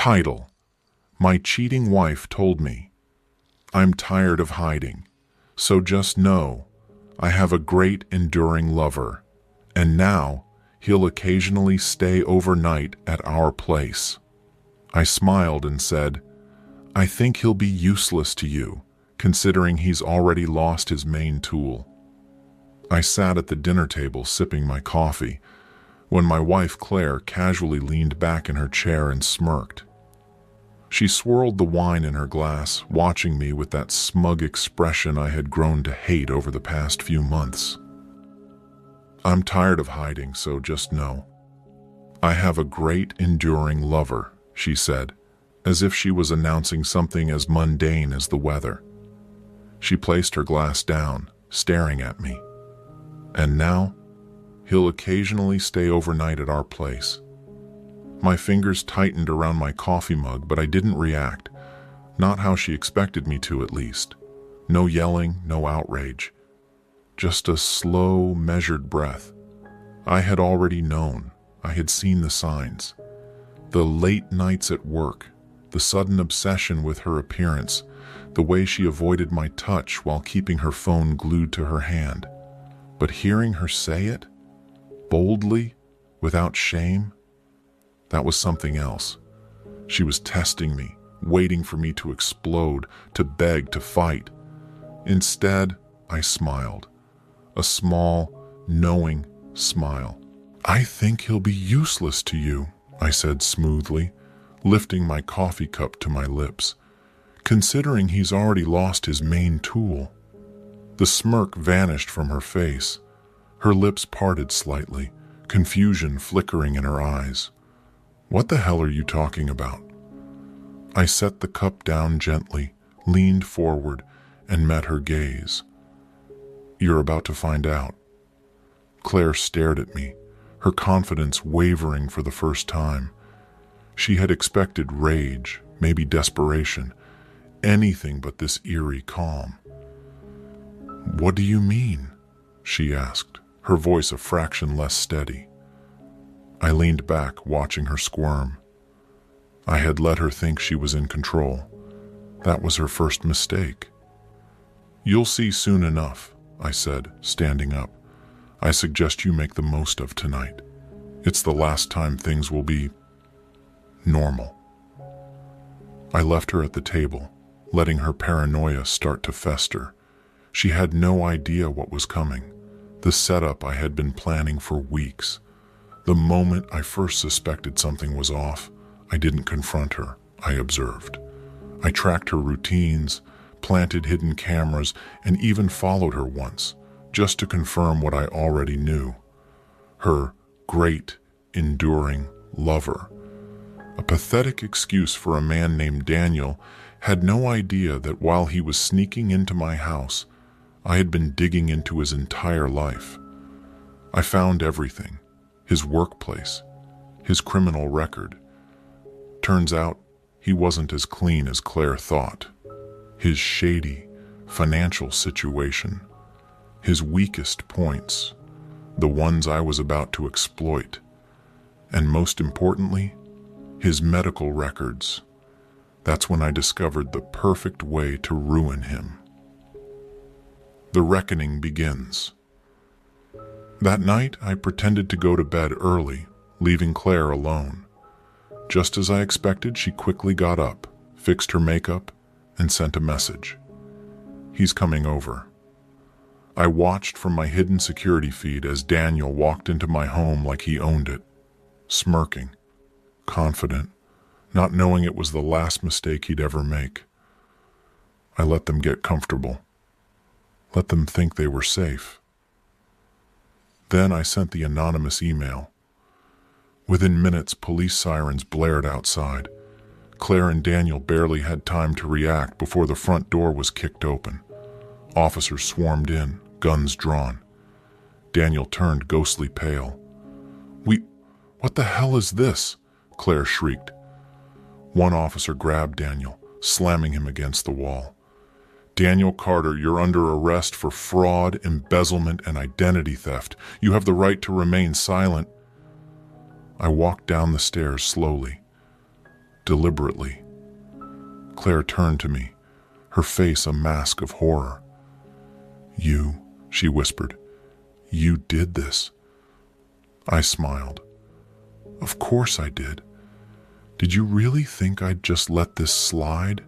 Title: My cheating wife told me. I'm tired of hiding, so just know I have a great enduring lover, and now he'll occasionally stay overnight at our place. I smiled and said, I think he'll be useless to you, considering he's already lost his main tool. I sat at the dinner table sipping my coffee when my wife Claire casually leaned back in her chair and smirked. She swirled the wine in her glass, watching me with that smug expression I had grown to hate over the past few months. I'm tired of hiding, so just know I have a great enduring lover, she said, as if she was announcing something as mundane as the weather. She placed her glass down, staring at me. And now, he'll occasionally stay overnight at our place. My fingers tightened around my coffee mug, but I didn't react. Not how she expected me to, at least. No yelling, no outrage. Just a slow, measured breath. I had already known. I had seen the signs. The late nights at work, the sudden obsession with her appearance, the way she avoided my touch while keeping her phone glued to her hand. But hearing her say it, boldly, without shame, that was something else. She was testing me, waiting for me to explode, to beg, to fight. Instead, I smiled. A small, knowing smile. I think he'll be useless to you, I said smoothly, lifting my coffee cup to my lips, considering he's already lost his main tool. The smirk vanished from her face. Her lips parted slightly, confusion flickering in her eyes. What the hell are you talking about? I set the cup down gently, leaned forward, and met her gaze. You're about to find out. Claire stared at me, her confidence wavering for the first time. She had expected rage, maybe desperation, anything but this eerie calm. What do you mean? She asked, her voice a fraction less steady. I leaned back, watching her squirm. I had let her think she was in control. That was her first mistake. You'll see soon enough, I said, standing up. I suggest you make the most of tonight. It's the last time things will be normal. I left her at the table, letting her paranoia start to fester. She had no idea what was coming, the setup I had been planning for weeks. The moment I first suspected something was off, I didn't confront her, I observed. I tracked her routines, planted hidden cameras, and even followed her once, just to confirm what I already knew. Her great, enduring lover. A pathetic excuse for a man named Daniel had no idea that while he was sneaking into my house, I had been digging into his entire life. I found everything. His workplace, his criminal record. Turns out, he wasn't as clean as Claire thought. His shady, financial situation. His weakest points. The ones I was about to exploit. And most importantly, his medical records. That's when I discovered the perfect way to ruin him. The reckoning begins. That night, I pretended to go to bed early, leaving Claire alone. Just as I expected, she quickly got up, fixed her makeup, and sent a message. He's coming over. I watched from my hidden security feed as Daniel walked into my home like he owned it, smirking, confident, not knowing it was the last mistake he'd ever make. I let them get comfortable. Let them think they were safe. Then I sent the anonymous email. Within minutes, police sirens blared outside. Claire and Daniel barely had time to react before the front door was kicked open. Officers swarmed in, guns drawn. Daniel turned ghostly pale. What the hell is this? Claire shrieked. One officer grabbed Daniel, slamming him against the wall. Daniel Carter, you're under arrest for fraud, embezzlement, and identity theft. You have the right to remain silent. I walked down the stairs slowly. deliberately. Claire turned to me, her face a mask of horror. "You," she whispered, "you did this." I smiled. "Of course I did. Did you really think I'd just let this slide?"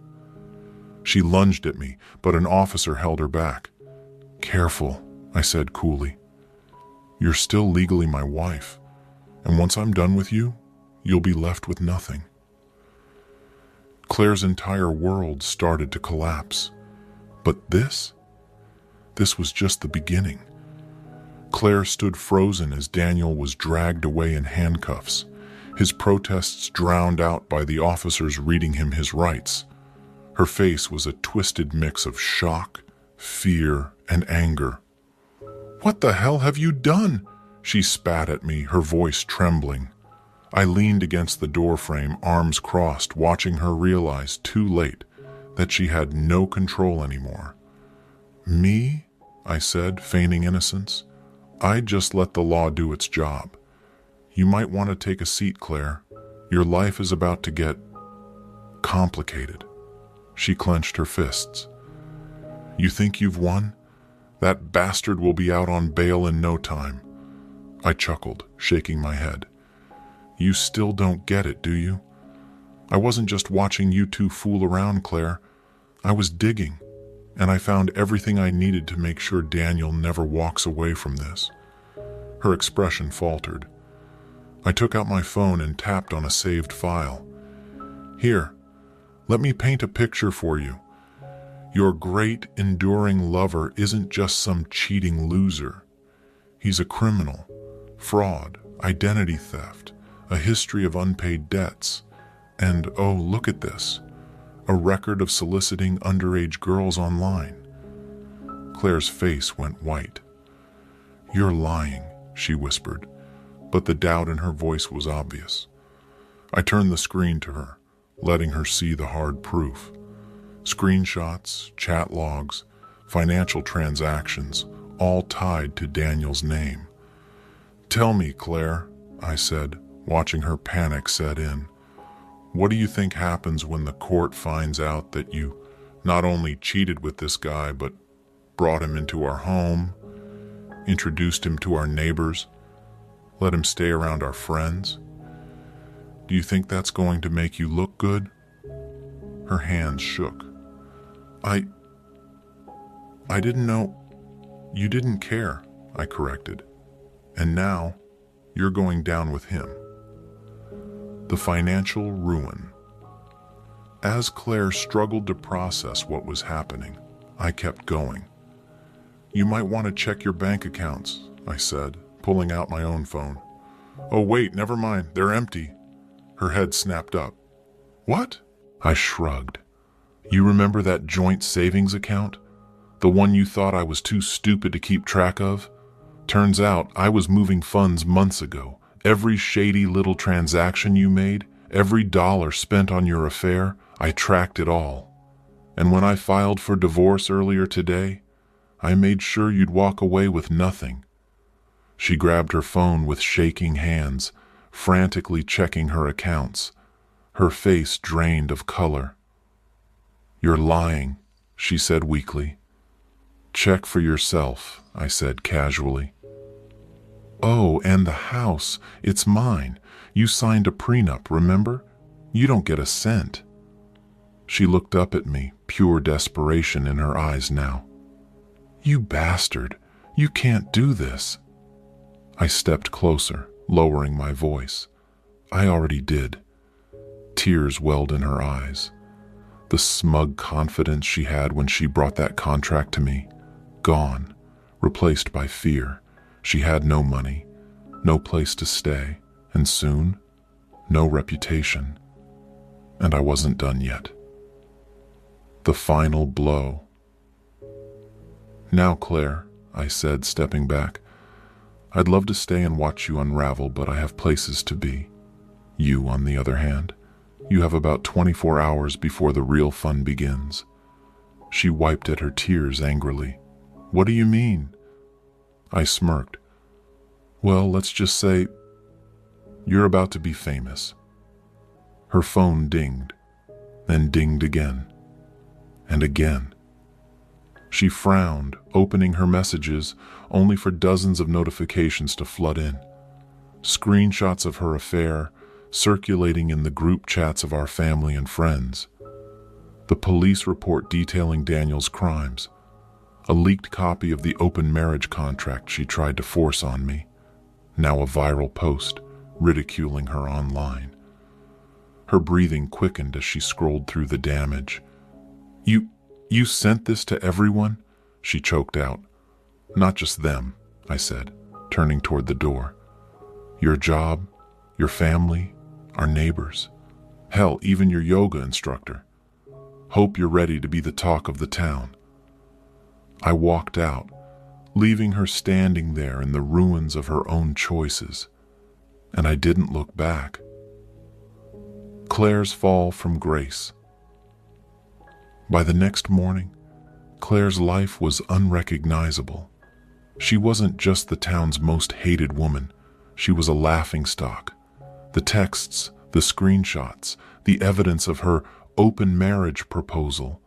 She lunged at me, but an officer held her back. "Careful," I said coolly. "You're still legally my wife, and once I'm done with you, you'll be left with nothing." Claire's entire world started to collapse. But this was just the beginning. Claire stood frozen as Daniel was dragged away in handcuffs, his protests drowned out by the officers reading him his rights. Her face was a twisted mix of shock, fear, and anger. "What the hell have you done?" She spat at me, her voice trembling. I leaned against the doorframe, arms crossed, watching her realize too late that she had no control anymore. "Me?" I said, feigning innocence. "I just let the law do its job. You might want to take a seat, Claire. Your life is about to get complicated." She clenched her fists. "You think you've won? That bastard will be out on bail in no time." I chuckled, shaking my head. "You still don't get it, do you? I wasn't just watching you two fool around, Claire. I was digging, and I found everything I needed to make sure Daniel never walks away from this." Her expression faltered. I took out my phone and tapped on a saved file. "Here, let me paint a picture for you. Your great, enduring lover isn't just some cheating loser. He's a criminal, fraud, identity theft, a history of unpaid debts, and, oh, look at this, a record of soliciting underage girls online." Claire's face went white. "You're lying," she whispered, but the doubt in her voice was obvious. I turned the screen to her, letting her see the hard proof. Screenshots, chat logs, financial transactions, all tied to Daniel's name. "Tell me, Claire," I said, watching her panic set in. "What do you think happens when the court finds out that you not only cheated with this guy, but brought him into our home, introduced him to our neighbors, let him stay around our friends? Do you think that's going to make you look good?" Her hands shook. I didn't know. You didn't care," I corrected. "And now, you're going down with him." The financial ruin. As Claire struggled to process what was happening, I kept going. "You might want to check your bank accounts," I said, pulling out my own phone. "Oh wait, never mind, they're empty." Her head snapped up. "What?" I shrugged. "You remember that joint savings account? The one you thought I was too stupid to keep track of? Turns out I was moving funds months ago. Every shady little transaction you made, every dollar spent on your affair, I tracked it all. And when I filed for divorce earlier today, I made sure you'd walk away with nothing." She grabbed her phone with shaking hands, frantically checking her accounts, her face drained of color. "You're lying," she said weakly. "Check for yourself," I said casually. "Oh, and the house, it's mine. You signed a prenup, remember? You don't get a cent." She looked up at me, pure desperation in her eyes now. "You bastard, you can't do this." I stepped closer, lowering my voice. I already did. Tears welled in her eyes. The smug confidence she had when she brought that contract to me, gone, replaced by fear. She had no money, no place to stay, and soon, no reputation. And I wasn't done yet. The final blow. "Now, Claire," I said, stepping back, "I'd love to stay and watch you unravel, but I have places to be. You, on the other hand, you have about 24 hours before the real fun begins." She wiped at her tears angrily. "What do you mean?" I smirked. "Well, let's just say you're about to be famous." Her phone dinged, then dinged again, and again. She frowned, opening her messages, only for dozens of notifications to flood in. Screenshots of her affair, circulating in the group chats of our family and friends. The police report detailing Daniel's crimes. A leaked copy of the open marriage contract she tried to force on me. Now a viral post, ridiculing her online. Her breathing quickened as she scrolled through the damage. You sent this to everyone?" she choked out. "Not just them," I said, turning toward the door. "Your job, your family, our neighbors. Hell, even your yoga instructor. Hope you're ready to be the talk of the town." I walked out, leaving her standing there in the ruins of her own choices, and I didn't look back. Claire's fall from grace. By the next morning, Claire's life was unrecognizable. She wasn't just the town's most hated woman, she was a laughingstock. The texts, the screenshots, the evidence of her open marriage proposal,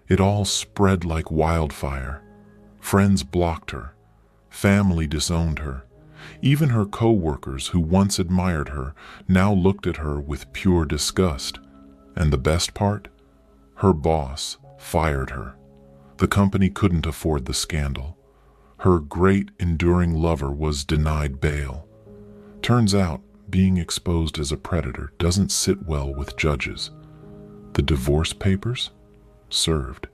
it all spread like wildfire. Friends blocked her, family disowned her. Even her co-workers who once admired her now looked at her with pure disgust. And the best part? Her boss fired her. The company couldn't afford the scandal. Her great, enduring lover was denied bail. Turns out, being exposed as a predator doesn't sit well with judges. The divorce papers? Served.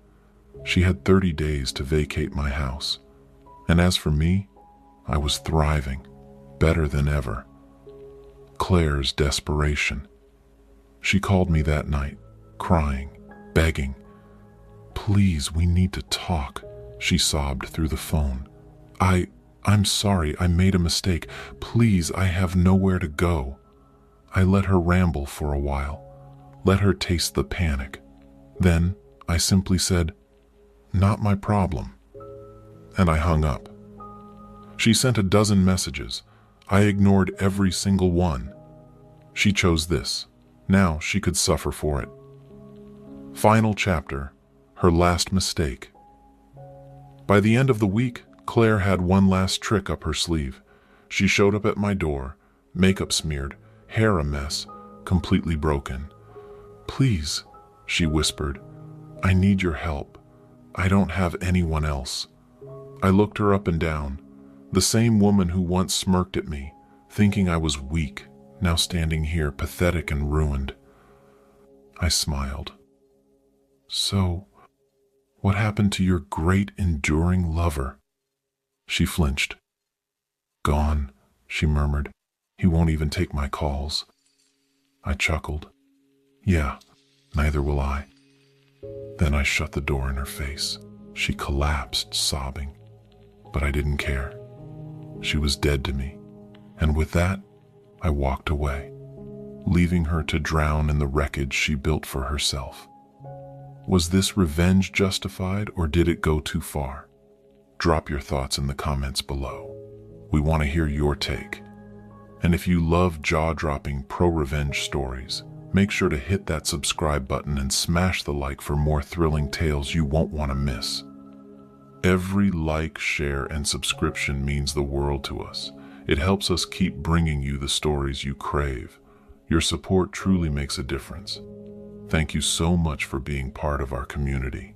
She had 30 days to vacate my house. And as for me, I was thriving, better than ever. Claire's desperation. She called me that night, crying, begging. "Please, we need to talk," she sobbed through the phone. I'm sorry, I made a mistake. Please, I have nowhere to go." I let her ramble for a while, let her taste the panic. Then I simply said, "Not my problem." And I hung up. She sent a dozen messages. I ignored every single one. She chose this. Now she could suffer for it. Final chapter, her last mistake. By the end of the week, Claire had one last trick up her sleeve. She showed up at my door, makeup smeared, hair a mess, completely broken. "Please," she whispered, "I need your help. I don't have anyone else." I looked her up and down. The same woman who once smirked at me, thinking I was weak, now standing here pathetic and ruined. I smiled. "So, what happened to your great enduring lover?" She flinched. "Gone," she murmured. "He won't even take my calls." I chuckled. "Yeah, neither will I." Then I shut the door in her face. She collapsed, sobbing. But I didn't care. She was dead to me. And with that, I walked away, leaving her to drown in the wreckage she built for herself. Was this revenge justified, or did it go too far? Drop your thoughts in the comments below. We want to hear your take. And if you love jaw-dropping pro-revenge stories, make sure to hit that subscribe button and smash the like for more thrilling tales you won't want to miss. Every like, share, and subscription means the world to us. It helps us keep bringing you the stories you crave. Your support truly makes a difference. Thank you so much for being part of our community.